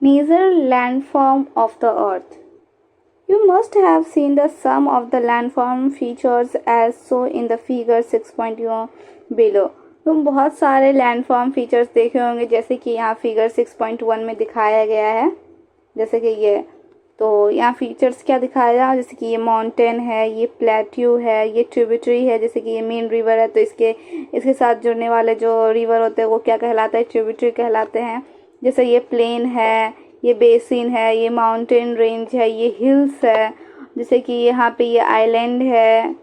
Major landform of the earth. You must have seen the sum of the landform features as so in the figure 6.1 below. तुम बहुत सारे landform features देखे होंगे जैसे कि यहाँ फिगर 6.1 में दिखाया गया है। जैसे कि ये तो यहाँ फीचर्स क्या दिखाया, जैसे कि ये माउंटेन है, ये प्लेट्यू है, ये ट्रिब्यूटरी है, जैसे कि ये मेन रिवर है तो इसके साथ जुड़ने वाले जो रिवर होते हैं वो क्या कहलाता है, ट्रिब्यूटरी कहलाते हैं। जैसे ये प्लेन है, ये बेसिन है, ये माउंटेन रेंज है, ये हिल्स है, जैसे कि यहाँ पे ये आइलैंड है,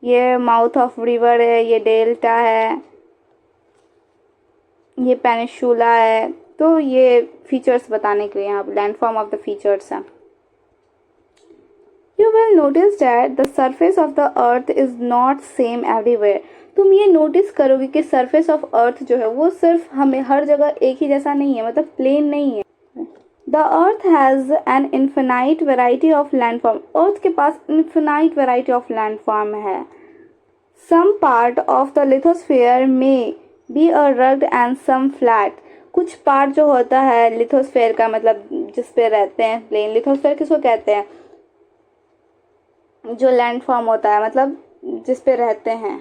ये माउथ ऑफ रिवर है, ये डेल्टा है, ये पेनिनसुला है। तो ये फीचर्स बताने के लिए यहाँ पे लैंडफॉर्म ऑफ द फीचर्स है। You will notice that the surface of the earth is not same everywhere. तुम ये नोटिस करोगे कि सरफेस ऑफ अर्थ जो है वो सिर्फ हमें हर जगह एक ही जैसा नहीं है, मतलब प्लेन नहीं है। The earth has an infinite variety of landform. अर्थ के पास infinite variety of landform है। Some part of the lithosphere may be a rugged and some flat. कुछ पार्ट जो होता है लिथोस्फेयर का, मतलब जिस पे रहते हैं प्लेन, लिथोस्फेयर किसको कहते हैं, जो लैंड फॉर्म होता है मतलब जिस पे रहते हैं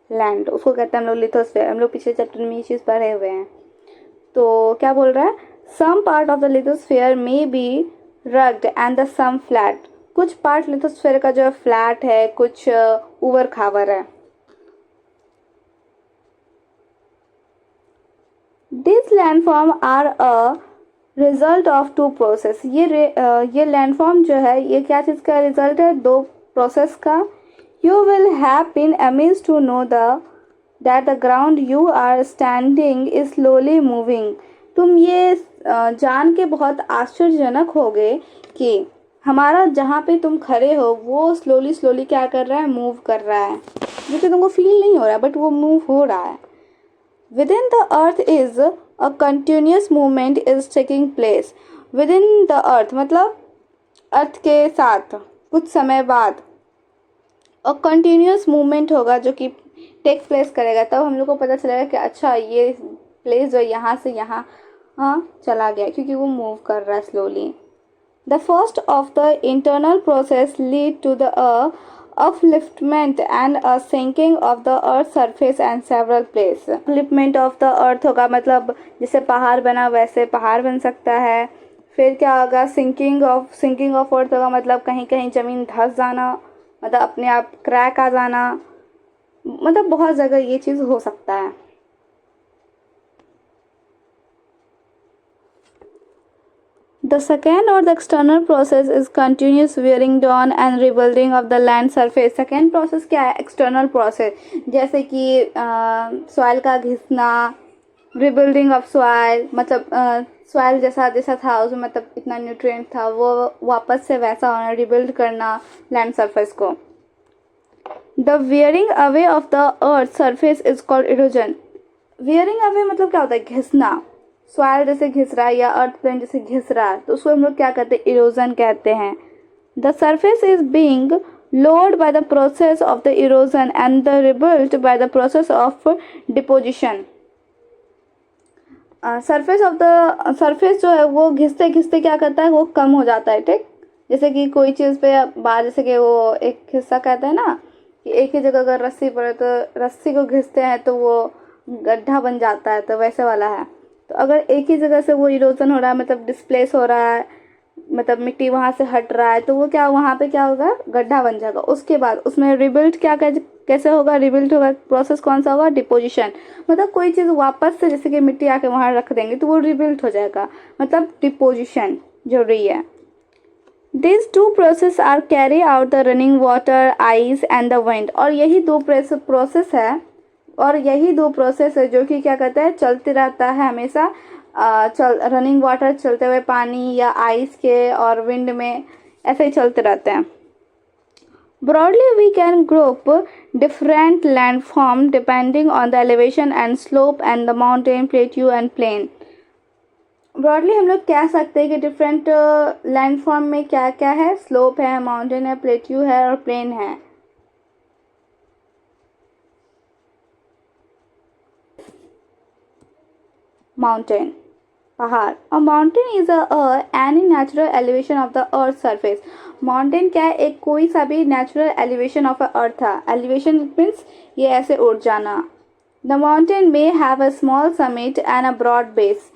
लैंड, उसको कहते हैं हम लोग लिथोस्फेयर। हम लोग पिछले चैप्टर में ये चीज़ पढ़े हुए हैं। तो क्या बोल रहा है, some part of the lithosphere may be rugged and the some flat. कुछ पार्ट लिथोस्फेयर का जो है फ्लैट है, कुछ ऊवर खावर है। These landform are a result of two process. ये लैंडफॉर्म जो है ये क्या चीज़ का रिजल्ट है, दो प्रोसेस का। You will have been amazed to know that the ground you are standing is slowly moving. तुम ये जान के बहुत आश्चर्यजनक होगे कि हमारा जहाँ पे तुम खड़े हो वो स्लोली क्या कर रहा है, मूव कर रहा है, जो कि तुमको फील नहीं हो रहा है बट वो मूव हो रहा है। Within the earth is a continuous movement is taking place. Within the earth मतलब अर्थ के साथ कुछ समय बाद और कंटिन्यूस मूवमेंट होगा जो कि टेक प्लेस करेगा, तब हम लोग को पता चलेगा कि अच्छा ये प्लेस जो यहाँ से यहाँ चला गया, क्योंकि वो मूव कर रहा है slowly. The first of the internal process lead to the upliftment and a sinking of the earth surface and several places. upliftment of the earth होगा मतलब जैसे पहाड़ बना वैसे पहाड़ बन सकता है। फिर क्या होगा, sinking of earth होगा मतलब कहीं कहीं ज़मीन धंस जाना, मतलब अपने आप क्रैक आ जाना, मतलब बहुत जगह ये चीज़ हो सकता है। The second or the external process is continuous wearing down and rebuilding of the land surface. Second process क्या है, external process, जैसे कि soil का घिसना, rebuilding of soil, मतलब soil जैसा था उसमें मतलब इतना nutrient था वो वापस से वैसा होना, rebuild करना land surface को। The wearing away of the earth surface is called erosion. Wearing away मतलब क्या होता है, घिसना, सॉइल जैसे घिस रहा है या अर्थ प्लेन जैसे घिस रहा है तो उसको हम लोग क्या कहते हैं, इरोजन कहते हैं। The surface is being load by the process of the erosion and the rebuilt by the process of deposition. Surface जो है वो घिसते घिसते क्या करता है, वो कम हो जाता है, ठीक। जैसे कि कोई चीज़ पे बार, जैसे कि वो एक हिस्सा कहते हैं ना कि एक ही जगह अगर रस्सी पड़े तो रस्सी को घिसते हैं तो वो गड्ढा बन जाता है, तो वैसे वाला है। तो अगर एक ही जगह से वो इरोजन हो रहा है मतलब डिस्प्लेस हो रहा है, मतलब मिट्टी वहाँ से हट रहा है, तो वो क्या वहाँ पे क्या होगा, गड्ढा बन जाएगा। उसके बाद उसमें रिबिल्ड कैसे होगा, रिबिल्ड होगा, प्रोसेस कौन सा होगा, डिपोजिशन। मतलब कोई चीज़ वापस से जैसे कि मिट्टी आके वहाँ रख देंगे तो वो रिबिल्ड हो जाएगा, मतलब डिपोजिशन जरूरी है। These two process are carry out the running water, ice and the wind. और यही दो प्रोसेस है जो कि क्या कहता है, चलते रहता है हमेशा। रनिंग वाटर चलते हुए पानी या आइस के और विंड में ऐसे ही चलते रहते हैं। Broadly we can group different landform depending on the elevation and slope and the mountain, plateau and plain. Broadly हम लोग कह सकते हैं कि डिफरेंट लैंडफॉर्म में क्या क्या है, स्लोप है, माउंटेन है, प्लेट्यू है और प्लेन है। माउंटेन पहाड़। A mountain is any natural elevation of the earth surface. Mountain क्या है? एक कोई सा भी natural elevation of a earth था। एलिवेशन मीन्स ये ऐसे उड़ जाना। The mountain may have a small summit and a broad base.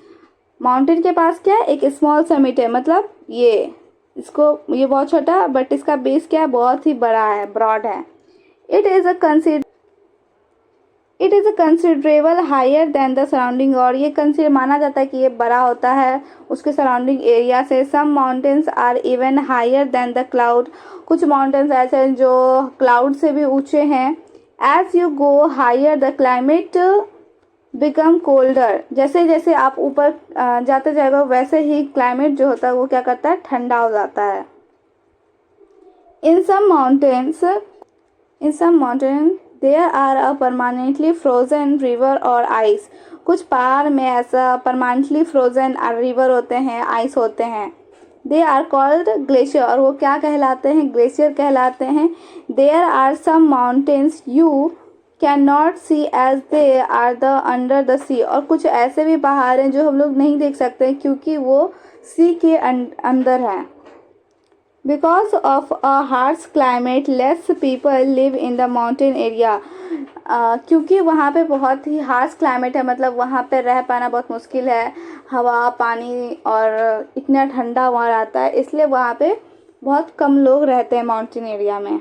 Mountain के पास क्या है? एक स्मॉल समिट है, मतलब ये बहुत छोटा, बट इसका बेस क्या है? बहुत ही बड़ा है, ब्रॉड है। It is a consider it is a considerable higher than the surrounding, और ये कंसिडर माना जाता है कि ये बड़ा होता है उसके सराउंडिंग एरिया से। Some mountains are even higher than the cloud. कुछ माउंटेन्स ऐसे हैं जो क्लाउड से भी ऊंचे हैं। As you go higher the climate become colder. जैसे जैसे आप ऊपर जाते जाएगा वैसे ही क्लाइमेट जो होता है वो क्या करता है? ठंडा हो जाता है। इन सम mountains In some mountains, there are a permanently frozen river or ice. कुछ पहाड़ में ऐसा permanently frozen river होते हैं, ice होते हैं। They are called glacier, और वो क्या कहलाते हैं? ग्लेशियर कहलाते हैं। There are some mountains you cannot see as they are the under the sea, और कुछ ऐसे भी पहाड़ हैं जो हम लोग नहीं देख सकते क्योंकि वो सी के अंदर हैं। Because of a harsh climate, less people live in the mountain area. क्योंकि वहाँ पे बहुत ही हार्श क्लाइमेट है, मतलब वहाँ पे रह पाना बहुत मुश्किल है। हवा, पानी और इतना ठंडा वहाँ रहता है, इसलिए वहाँ पे बहुत कम लोग रहते हैं माउंटेन एरिया में।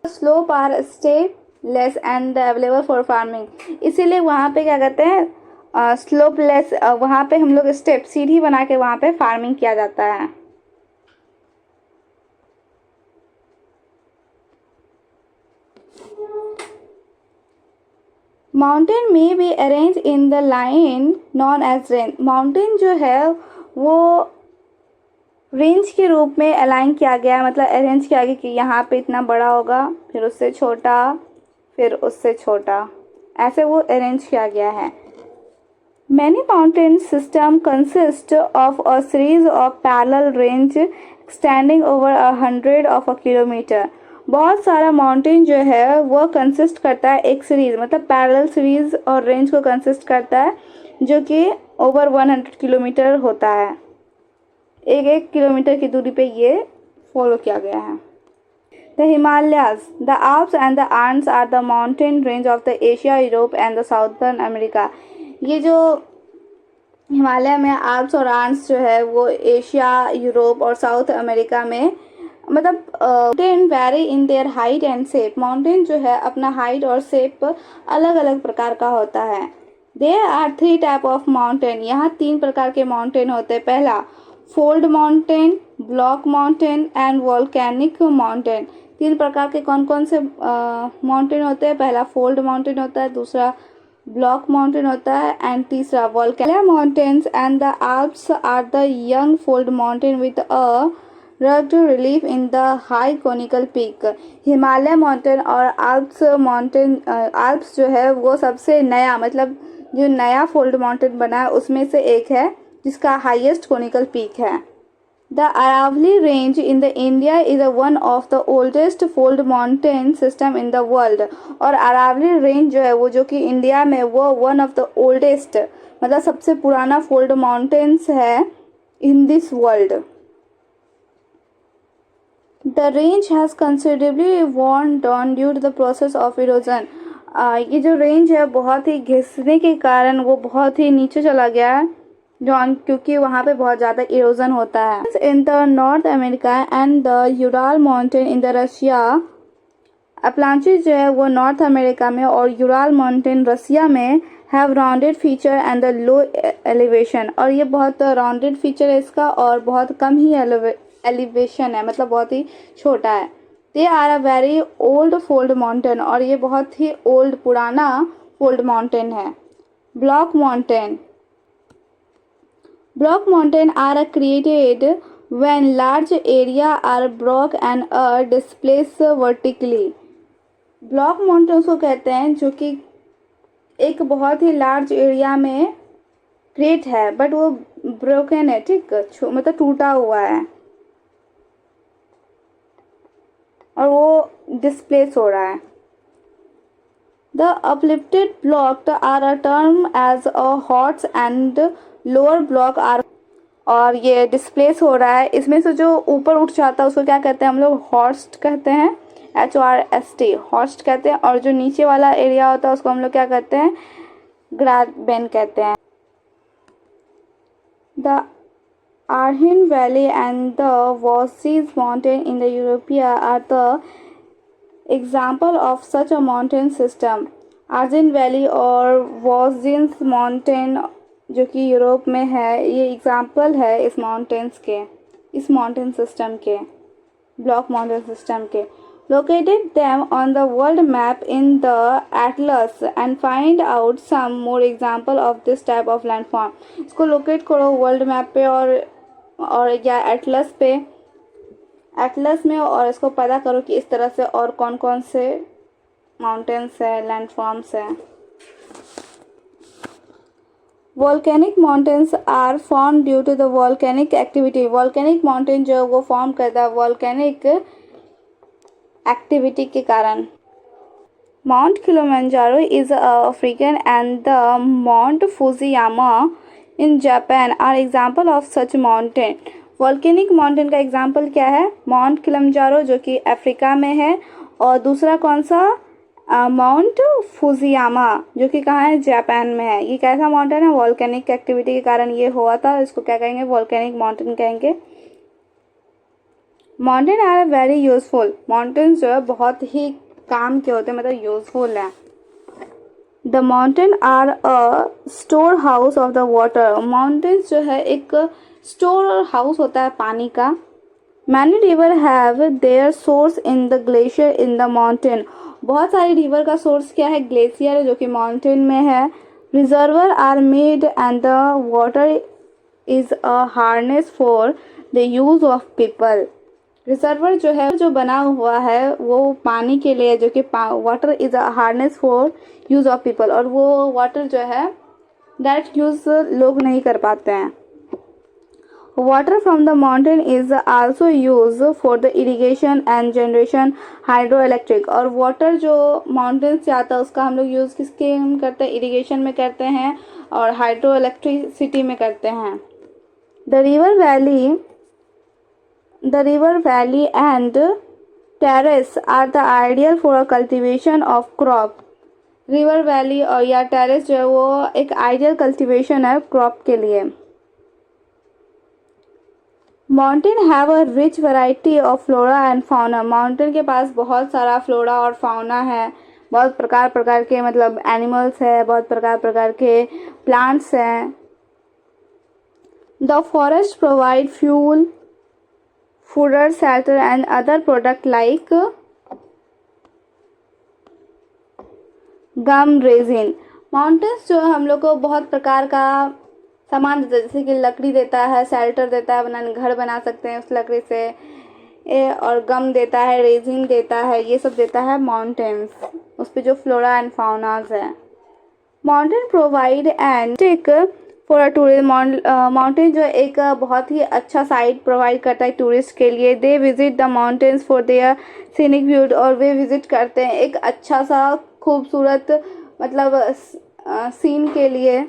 Slope are steep less and available for farming. इसीलिए वहाँ पे क्या कहते हैं? Slope less. वहाँ पे हम लोग स्टेप सीढ़ी बना के वहाँ पे फार्मिंग किया जाता है। Mountain may be arrange in the line known as range. Mountain जो है वो रेंज के रूप में अलाइन किया गया है, मतलब अरेंज किया गया कि यहाँ पे इतना बड़ा होगा, फिर उससे छोटा, फिर उससे छोटा, ऐसे वो अरेंज किया गया है। Many mountain system consist of a series of parallel range extending over 100 of a kilometre. बहुत सारा माउंटेन जो है वो कंसिस्ट करता है एक सीरीज, मतलब पैरेलल सीरीज और रेंज को कंसिस्ट करता है जो कि ओवर 100 किलोमीटर होता है। एक एक किलोमीटर की दूरी पे ये फॉलो किया गया है। The Himalayas, the Alps and the Andes are the mountain range of the Asia, Europe and the southern America. ये जो हिमालय में आल्प्स और आंड्स जो है वो एशिया, यूरोप और साउथ अमेरिका में, मतलब mountain very in their height and shape. Mountain जो है अपना हाइट और शेप अलग अलग प्रकार का होता है। There are 3 type of mountain. यहाँ 3 प्रकार के माउंटेन होते हैं। पहला fold mountain, block mountain and volcanic mountain. 3 प्रकार के कौन कौन से माउंटेन होते हैं? पहला फोल्ड माउंटेन होता है, दूसरा ब्लॉक माउंटेन होता है एंड तीसरा volcanic mountains and the Alps are the young fold mountain with a rugged relief in the high conical peak। Himalaya mountain और आल्प्स जो है वो सबसे नया, मतलब जो नया फोल्ड माउंटेन बना है उसमें से एक है जिसका हाईएस्ट कोनिकल पीक है। The Aravalli range in the India is one of the oldest fold mountain system in the world. और अरावली रेंज जो है वो जो कि इंडिया में वो वन ऑफ द ओल्डेस्ट, मतलब सबसे पुराना फोल्ड माउंटेन्स है in this world. The range has considerably worn down due to the process of erosion। ये जो रेंज है बहुत ही घिसने के कारण वो बहुत ही नीचे चला गया है, क्योंकि वहाँ पे बहुत ज़्यादा इरोजन होता है। In the North America and the Ural mountain in the Russia. Appalachians जो है वो नॉर्थ अमेरिका में और यूराल माउंटेन रसिया में have rounded feature and the low elevation. और ये बहुत राउंडेड फीचर है इसका और बहुत कम ही एलिवेशन है, मतलब बहुत ही छोटा है। They are a very old fold mountain, और ये बहुत ही ओल्ड पुराना फोल्ड माउंटेन है। Block mountain are created when large area are broke and are displaced vertically। Block mountain उसको कहते हैं जो कि एक बहुत ही लार्ज एरिया में क्रिएट है बट वो ब्रोकन है, ठीक, मतलब टूटा हुआ है और वो डिस्प्लेस हो रहा है। The uplifted blocks are a term as a horse and lower block are, और ये डिस्प्लेस हो रहा है, इसमें से जो ऊपर उठ जाता है उसको क्या कहते हैं हम लोग, हॉर्स्ट कहते हैं, HORST हॉर्स्ट कहते हैं, और जो नीचे वाला एरिया होता है उसको हम लोग क्या कहते हैं, ग्राबेन कहते हैं. The Arhin Valley and the Vosges Mountain in the Europe are the example of such a mountain system. Arhin Valley और Vosges Mountain जो कि यूरोप में है, ये एग्जाम्पल है इस माउंटेन्स के, इस माउंटेन सिस्टम के, ब्लॉक माउंटेन सिस्टम के. Located them on the world map in the atlas and find out some more example of this type of landform. इसको लोकेट करो वर्ल्ड मैप पे और या एटलस पे, एटलस में, और इसको पता करो कि इस तरह से और कौन कौन से माउंटेन्स है, लैंडफॉर्म्स है. Volcanic mountains are form due to the volcanic activity. Volcanic mountain जो वो फॉर्म करता है वॉल्केनिक एक्टिविटी के कारण. Mount Kilimanjaro is African and the Mount Fujiyama in Japan are example of such mountain. Volcanic mountain का example क्या है, mount Kilimanjaro जो कि अफ्रीका में है, और दूसरा कौन सा, माउंट फुजियामा जो कि कहाँ है, जापान में है. ये कैसा माउंटेन है, वॉल्केनिक एक्टिविटी के कारण ये हुआ था, इसको क्या कहेंगे, वॉल्केनिक माउंटेन कहेंगे. Mountain are very useful. Mountains जो है बहुत ही काम के होते हैं, मतलब यूजफुल है. The mountain are a store house of the water. Mountains जो है एक स्टोर हाउस होता है पानी का. Many river have their source in the glacier in the mountain. बहुत सारी रिवर का सोर्स क्या है, ग्लेशियर है जो कि माउंटेन में है. Reservoir are made and the water is a harness for the use of people. Reservoir जो है जो बना हुआ है वो पानी के लिए, जो कि water is a harness for use of people, और वो वाटर जो है डायरेक्ट यूज लोग नहीं कर पाते हैं. Water from the mountain is also use for the irrigation and generation hydro electric. और वाटर जो माउंटेन से आता है उसका हम लोग यूज़ किसके हम करते हैं, इरिगेशन में करते हैं और हाइड्रो इलेक्ट्रिसिटी में करते हैं. The river valley and terrace are the ideal for a cultivation of crop. River valley और या टेरेस जो है वो एक आइडियल कल्टीवेशन है क्रॉप के लिए. Mountain have a rich variety of flora and fauna. Mountain के पास बहुत सारा फ्लोरा और फाउना है, बहुत प्रकार प्रकार के मतलब एनिमल्स है, बहुत प्रकार प्रकार के प्लांट्स हैं. The forest provide fuel, fodder, shelter and other product like gum, resin. Mountains जो हम लोग को बहुत प्रकार का सामान देता है, जैसे कि लकड़ी देता है, शेल्टर देता है, बनाने घर बना सकते हैं उस लकड़ी से, और गम देता है, रेजिन देता है, ये सब देता है माउंटेन्स, उस पर जो फ्लोरा एंड फाउनाज है. Mountain provide and take for a tourist. Mountain जो एक बहुत ही अच्छा साइट प्रोवाइड करता है टूरिस्ट के लिए. They visit the mountains for their scenic view. और वे विजिट करते हैं एक अच्छा सा खूबसूरत मतलब सीन के लिए.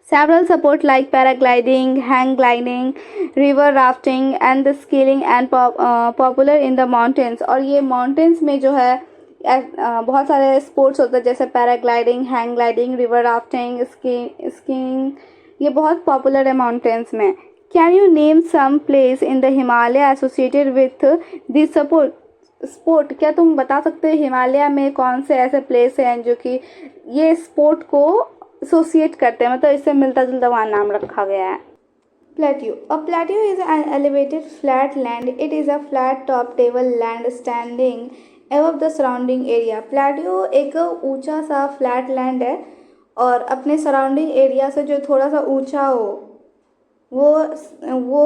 Several support like paragliding, hang gliding, river rafting and the skilling and popular in the mountains. और ये माउंटेन्स में जो है बहुत सारे स्पोर्ट्स होते हैं, जैसे paragliding, hang gliding, river rafting, skiing, ये बहुत पॉपुलर है माउंटेन्स में. Can you name some place in the Himalaya associated with this sport. क्या तुम बता सकते हो हिमालय में कौन से ऐसे प्लेस हैं जो कि ये स्पोर्ट को एसोसिएट करते हैं, मतलब इससे मिलता जुलता वहाँ नाम रखा गया है. Plateau. A plateau is an elevated flat land. It is a flat top table land standing above the surrounding area. Plateau एक ऊंचा सा फ्लैट लैंड है और अपने सराउंडिंग एरिया से जो थोड़ा सा ऊंचा हो वो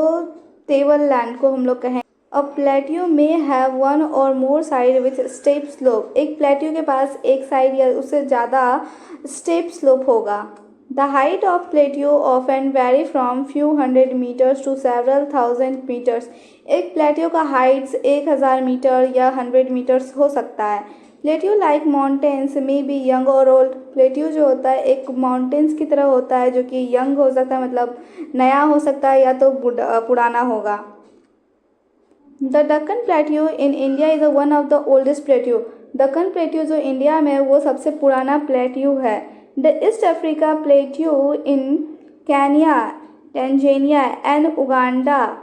टेबल लैंड को हम लोग कहें. अ प्लेट्यू में हैव वन और more side with step slope. एक प्लेट्यू के पास एक साइड या उससे ज़्यादा स्टेप स्लोप होगा. The height of plateau often vary from few hundred meters to several thousand meters. एक प्लेट्यू का हाइट्स 1000 मीटर या 100 मीटर्स हो सकता है. Plateau like mountains may be young और ओल्ड। प्लेट्यू जो होता है एक माउंटेन्स की तरह होता है जो कि यंग हो सकता है, मतलब नया हो सकता है, या तो पुराना होगा। The Deccan plateau in India is one of the oldest plateau. Deccan plateau जो इंडिया में है वो सबसे पुराना प्लेट्यू है। The East Africa plateau in Kenya, Tanzania and Uganda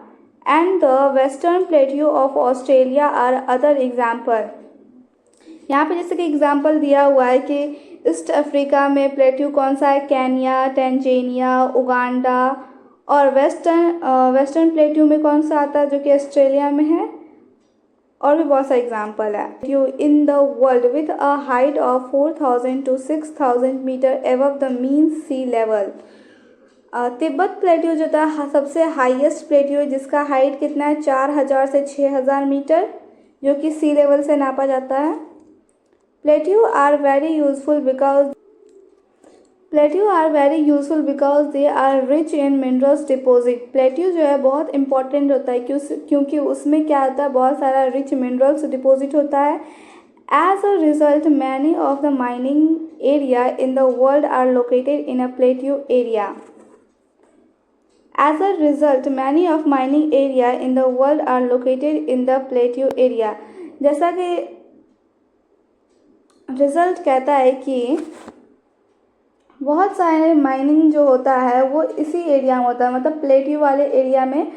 and the western plateau of Australia are other example. यहाँ पे जैसे कि एग्जाम्पल दिया हुआ है कि ईस्ट अफ्रीका में प्लेट्यू कौन सा है, केन्या, टेंजानिया, उगांडा, और वेस्टर्न प्लेट्यू में कौन सा आता है जो कि ऑस्ट्रेलिया में है, और भी बहुत सा एग्जाम्पल है। Plateau in the world with a height of 4000 to 6000 metre above the mean sea level. Tibet plateau जो था सबसे हाईएस्ट प्लेट्यू है जिसका हाइट कितना है, 4000 से 6000 मीटर, जो कि सी लेवल से नापा जाता है। Plateau are very useful because they are rich in minerals deposit. Plateau जो है बहुत इंपॉर्टेंट होता है क्योंकि उसमें क्या होता है, बहुत सारा रिच मिनरल्स डिपॉजिट होता है। As a result many of the mining area in the world are located in a plateau area. As a result, many of mining area in the world are located in the plateau area। जैसा कि result कहता है कि बहुत सारे mining जो होता है वो इसी एरिया में होता है, मतलब प्लेट्यू वाले एरिया में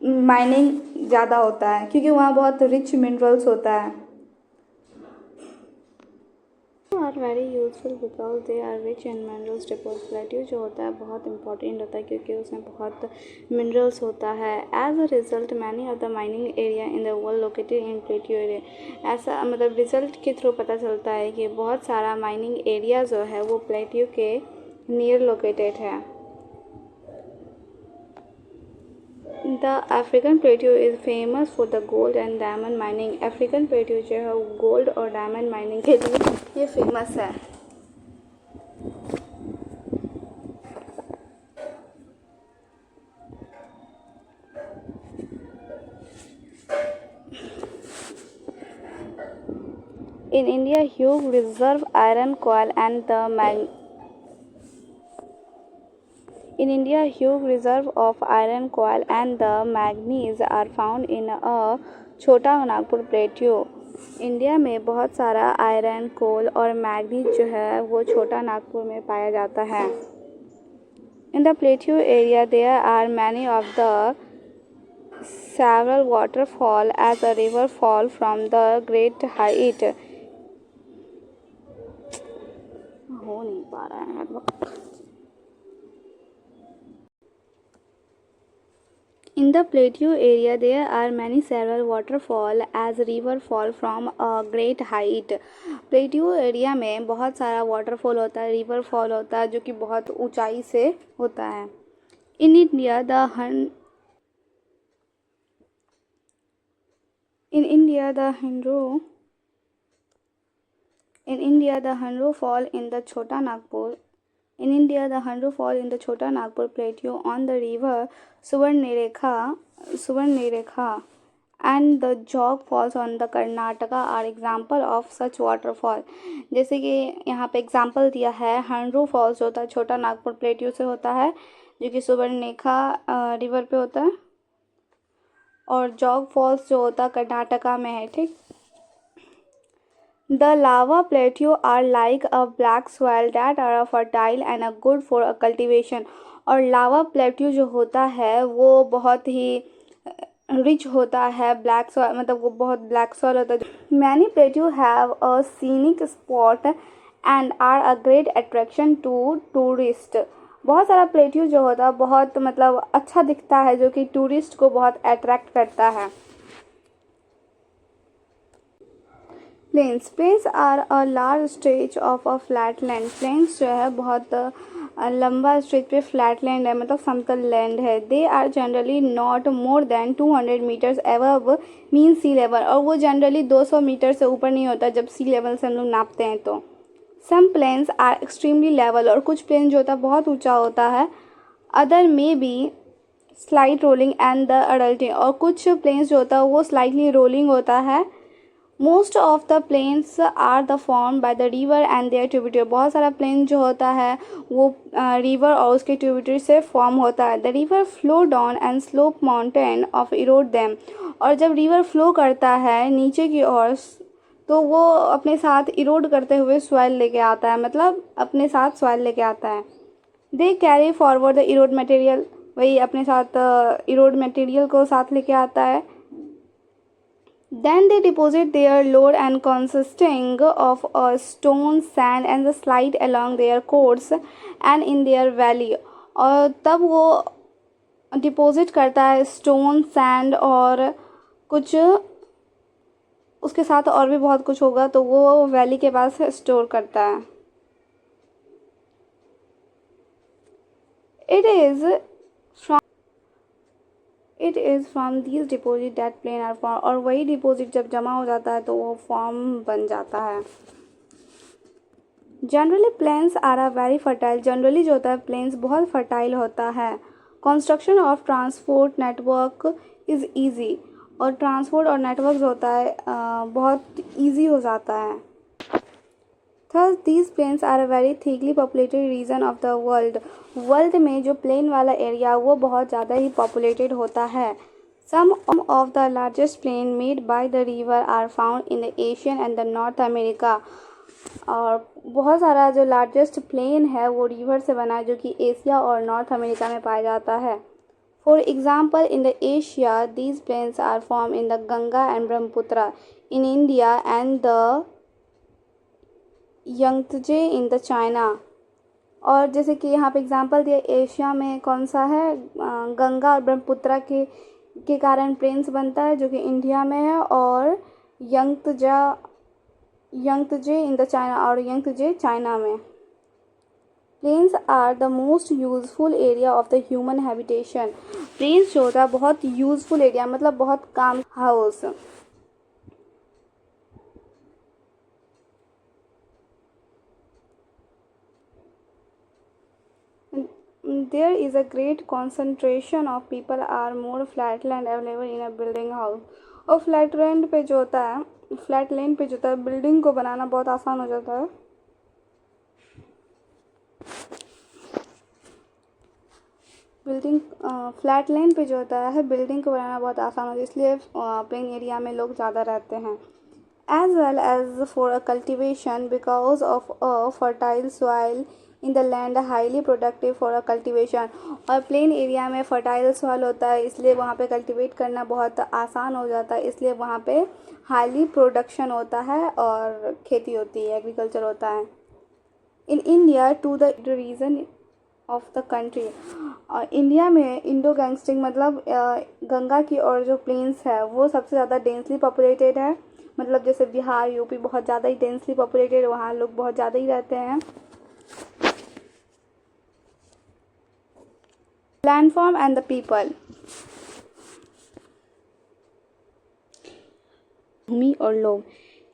माइनिंग ज़्यादा होता है क्योंकि वहाँ बहुत रिच मिनरल्स होता है। Are very useful because they are rich in minerals deposit. Plateau जो होता है बहुत इंपॉर्टेंट होता है क्योंकि उसमें बहुत मिनरल्स होता है। As a result many of the mining area in the world located in plateau area. ऐसा मतलब रिजल्ट के थ्रू पता चलता है कि बहुत सारा माइनिंग एरिया जो है वो प्लेट्यू के नियर लोकेटेड है। The African plateau is famous for the gold and diamond mining. African plateau जो है गोल्ड और डायमंड माइनिंग के लिए ये फेमस है। In India, huge reserve iron coal and the huge reserve of iron coal and the manganese are found in a छोटा Nagpur plateau. India में बहुत सारा आयरन, कोल और मैग्नीज जो है वो छोटा नागपुर में पाया जाता है। In the plateau area there are many of the several waterfall as a river fall from the great height। हो नहीं पा रहा है मतलब। In the plateau area, there are many several waterfall as river fall from a great height। plateau area में बहुत सारा waterfall होता है, river fall होता है जो कि बहुत ऊंचाई से होता है। In India, the Hanro fall in the Chota Nagpur plateau on the river Suvarnarekha and the Jog falls on the Karnataka are example of such waterfall। जैसे कि यहाँ पे एग्जाम्पल दिया है, हंड्रू फॉल्स जो होता है छोटा नागपुर प्लेट्यू से होता है जो कि सुवर्णरेखा रिवर पे होता है, और जॉग फॉल्स जो होता है कर्नाटका में है। ठीक। The lava plateau are like a black soil that are fertile and are good for cultivation। और लावा प्लेट्यू जो होता है वो बहुत ही रिच होता है, ब्लैक सॉइल मतलब वो बहुत ब्लैक सॉइल होता है। Many plateau have a scenic spot and are a great attraction to tourist. बहुत सारा प्लेट्यू जो होता है बहुत मतलब अच्छा दिखता है जो कि टूरिस्ट को बहुत अट्रैक्ट करता है। Plains are a large stretch of a flat land. Plains जो है बहुत लंबा स्ट्रेच पे फ्लैट लैंड है, मतलब समतल लैंड है। They are generally not more than 200 metres above mean sea level. और वो जनरली 200 मीटर से ऊपर नहीं होता जब सी लेवल से हम लोग नापते हैं तो। सम प्लेन्स आर एक्सट्रीमली लेवल। और कुछ प्लेन जो होता है बहुत ऊंचा होता है। Other may be slight rolling and the adulting. और कुछ प्लेन्स जो होता है वो स्लाइटली रोलिंग होता है, most of the plains are the form by the river and their tributary. बहुत सारा प्लेन जो होता है वो रिवर और उसके ट्रिब्यूटरी से फॉर्म होता है। The river flow down and slope mountain of Erode them. और जब रिवर फ्लो करता है नीचे की ओर तो वो अपने साथ इरोड करते हुए सॉइल लेके आता है, मतलब अपने साथ सॉइल लेके आता है। They carry forward the Erode material, वही अपने साथ इरोड मटेरियल को साथ लेके आता है। Then they deposit their load and consisting of a stone, sand and the slide along their course and in their valley। और तब वो डिपॉजिट करता है स्टोन, सैंड और कुछ उसके साथ और भी बहुत कुछ होगा तो वो वैली के पास स्टोर करता है। It is it is from these deposit that plain are form. और वही डिपॉजिट जब जमा हो जाता है तो वो फॉर्म बन जाता है। Generally plains are a very fertile. Generally जो होता है प्लेन्स बहुत फर्टाइल होता है। Construction of transport network is easy. और ट्रांसपोर्ट और नेटवर्क जो होता है बहुत ईजी हो जाता है। Thus these plains are a very thickly populated region of the world। World में जो प्लेन वाला एरिया वो बहुत ज़्यादा ही पॉपुलेटेड होता है। Some of the largest plain made by the river are found in the Asian and the North America। और बहुत सारा जो लार्जेस्ट प्लेन है वो रिवर से बना है जो कि एशिया और नॉर्थ अमेरिका में पाया जाता है। For example, in the Asia, these plains are formed in the Ganga and Brahmaputra। In India and the Yangtze in the China. और जैसे कि यहाँ पे एग्जांपल दिया एशिया में कौन सा है, गंगा और ब्रह्मपुत्र के कारण प्लेन्स बनता है जो कि इंडिया में है। और यंगत्जे इन द चाइना और यंगत्जे चाइना में। Plains are the most useful area of the human habitation. Plains जो होता है बहुत यूजफुल एरिया मतलब बहुत काम house. There is a great concentration of people are more flat land available in a building house। और flat land पे जो होता है बिल्डिंग को बनाना बहुत आसान हो जाता है। फ्लैट लैंड पे जो होता है बिल्डिंग को बनाना बहुत आसान होता है, इसलिए प्लेन एरिया में लोग ज़्यादा रहते हैं। As well as for a cultivation because of a fertile soil in the land highly productive for a cultivation. और प्लेन एरिया में फर्टाइल सॉइल होता है इसलिए वहाँ पे कल्टिवेट करना बहुत आसान हो जाता है, इसलिए वहाँ पे हाईली प्रोडक्शन होता है और खेती होती है, एग्रीकल्चर होता है। In India to the region of the country. और इंडिया में इंडो गैंगस्टिंग मतलब गंगा की और जो प्लेन्स है वो सबसे ज़्यादा डेंसली पॉपुलेटेड है। मतलब जैसे बिहार यूपी बहुत ज़्यादा ही डेंसली पॉपुलेटेड, वहाँ लोग बहुत ज़्यादा ही रहते हैं। Landform and the people। भूमि और लोग।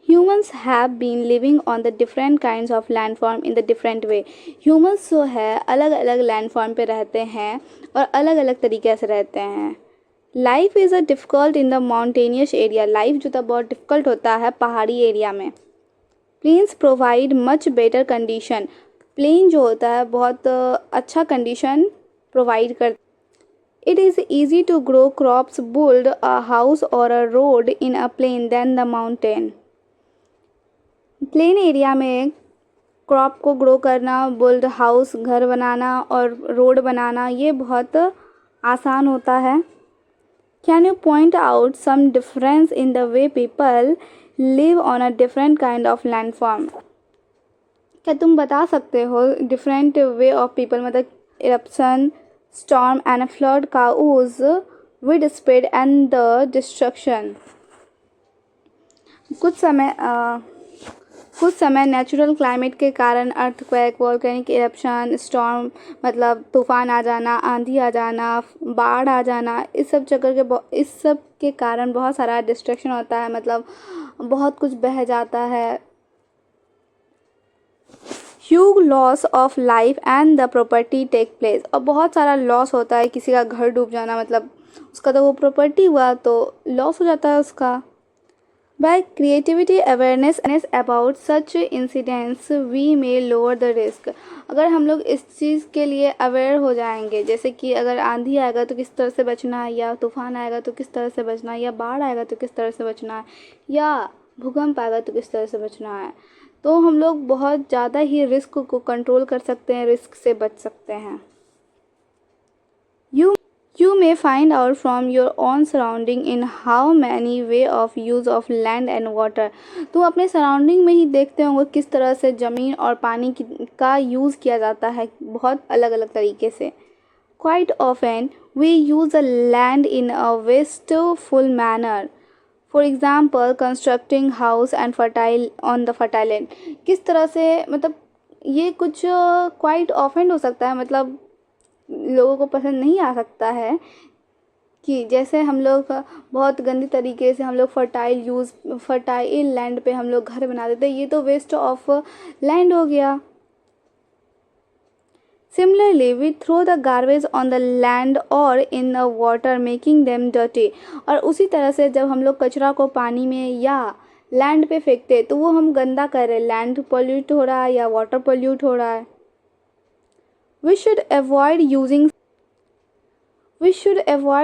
Humans have been living on the different kinds of landform in the different way। Humans जो है अलग अलग landform पे रहते हैं और अलग अलग तरीके से रहते हैं। Life is a difficult in the mountainous area। Life जो था बहुत difficult होता है पहाड़ी एरिया में। Plains provide much better condition। Plain जो होता है बहुत अच्छा कंडीशन प्रोवाइड कर। It is easy to grow crops, build a house or a road in a plain than the mountain। Plane area में क्रॉप को ग्रो करना, बिल्ड हाउस घर बनाना और रोड बनाना ये बहुत आसान होता है। Can you point out some difference in the way people live on a different kind of landform. क्या तुम बता सकते हो डिफरेंट वे ऑफ पीपल मतलब eruption, storm and a flood cause widespread and the destruction। कुछ समय natural climate के कारण अर्थक्वेक, वोल्केनिक इरप्शन, स्टॉर्म मतलब तूफान आ जाना, आंधी आ जाना, बाढ़ आ जाना, इस सब के कारण बहुत सारा डिस्ट्रक्शन होता है, मतलब बहुत कुछ बह जाता है। Huge loss of life and the property take place. और बहुत सारा लॉस होता है, किसी का घर डूब जाना मतलब उसका तो वो प्रॉपर्टी हुआ तो लॉस हो जाता है उसका। By creativity awareness about such incidents we may lower the risk. अगर हम लोग इस चीज़ के लिए अवेयर हो जाएंगे, जैसे कि अगर आंधी आएगा तो किस तरह से बचना है, या तूफान आएगा तो किस तरह से बचना है, या बाढ़ आएगा तो किस तरह से बचना है, या भूकंप आएगा तो किस तरह से बचना है, तो हम लोग बहुत ज़्यादा ही रिस्क को कंट्रोल कर सकते हैं, रिस्क से बच सकते हैं. You may find out from your own surrounding in how many way of use of land and water. तुम अपने सराउंडिंग में ही देखते होंगे किस तरह से ज़मीन और पानी का यूज़ किया जाता है, बहुत अलग अलग तरीके से. Quite often we use the land in a wasteful manner. For example, constructing house and fertile on the fertile land. किस तरह से, मतलब ये कुछ quite often हो सकता है, मतलब लोगों को पसंद नहीं आ सकता है कि जैसे हम लोग बहुत गंदी तरीके से हम लोग फर्टाइल लैंड पे हम लोग घर बना देते हैं, ये तो वेस्ट ऑफ लैंड हो गया. Similarly, we throw the garbage on the land or in the water, making them dirty. और उसी तरह से जब हम लोग कचरा को पानी में या लैंड पे फेंकते तो वो हम गंदा कर रहे हैं, लैंड पोल्यूट हो रहा है या वाटर पोल्यूट हो रहा है. We should avoid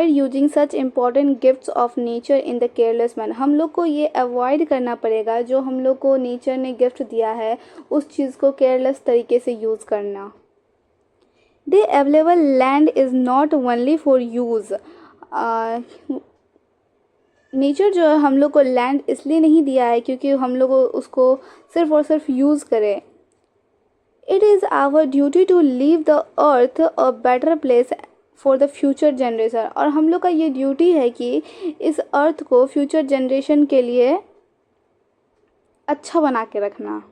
using such important gifts of nature in the careless manner. हम लोग को ये अवॉइड करना पड़ेगा, जो हम लोग को नेचर ने गिफ्ट दिया है उस चीज़ को केयरलेस तरीके से यूज़ करना. The available land is not only for use. Nature जो है हम लोग को लैंड इसलिए नहीं दिया है क्योंकि हम लोग उसको सिर्फ और सिर्फ यूज़ करें. It is our duty to leave the earth a better place for the future generation. और हम लोग का ये ड्यूटी है कि इस अर्थ को फ्यूचर जनरेशन के लिए अच्छा बना के रखना.